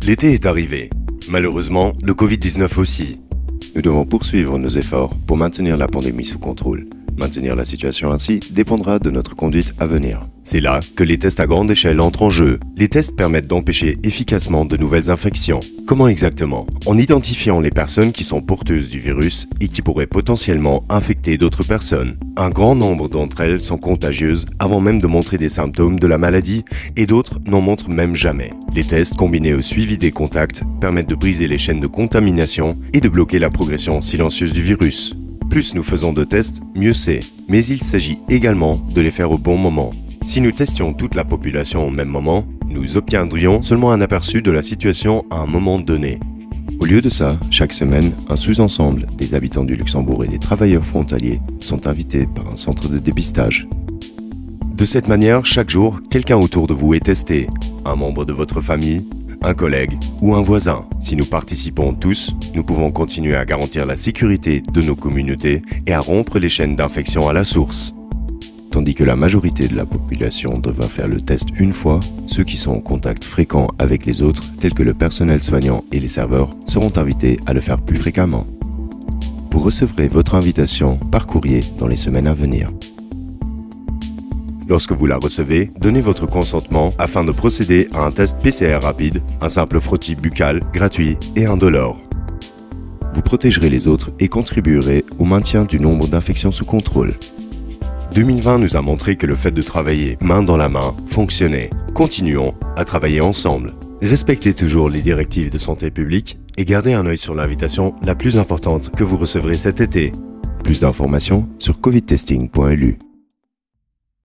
L'été est arrivé. Malheureusement, le Covid-19 aussi. Nous devons poursuivre nos efforts pour maintenir la pandémie sous contrôle. Maintenir la situation ainsi dépendra de notre conduite à venir. C'est là que les tests à grande échelle entrent en jeu. Les tests permettent d'empêcher efficacement de nouvelles infections. Comment exactement? En identifiant les personnes qui sont porteuses du virus et qui pourraient potentiellement infecter d'autres personnes. Un grand nombre d'entre elles sont contagieuses avant même de montrer des symptômes de la maladie et d'autres n'en montrent même jamais. Les tests combinés au suivi des contacts permettent de briser les chaînes de contamination et de bloquer la progression silencieuse du virus. Plus nous faisons de tests, mieux c'est. Mais il s'agit également de les faire au bon moment. Si nous testions toute la population au même moment, nous obtiendrions seulement un aperçu de la situation à un moment donné. Au lieu de ça, chaque semaine, un sous-ensemble des habitants du Luxembourg et des travailleurs frontaliers sont invités par un centre de dépistage. De cette manière, chaque jour, quelqu'un autour de vous est testé. Un membre de votre famille, un collègue ou un voisin. Si nous participons tous, nous pouvons continuer à garantir la sécurité de nos communautés et à rompre les chaînes d'infection à la source. Tandis que la majorité de la population devra faire le test une fois, ceux qui sont en contact fréquent avec les autres, tels que le personnel soignant et les serveurs, seront invités à le faire plus fréquemment. Vous recevrez votre invitation par courrier dans les semaines à venir. Lorsque vous la recevez, donnez votre consentement afin de procéder à un test PCR rapide, un simple frottis buccal, gratuit et indolore. Vous protégerez les autres et contribuerez au maintien du nombre d'infections sous contrôle. 2020 nous a montré que le fait de travailler main dans la main fonctionnait. Continuons à travailler ensemble. Respectez toujours les directives de santé publique et gardez un œil sur l'invitation la plus importante que vous recevrez cet été. Plus d'informations sur covidtesting.lu.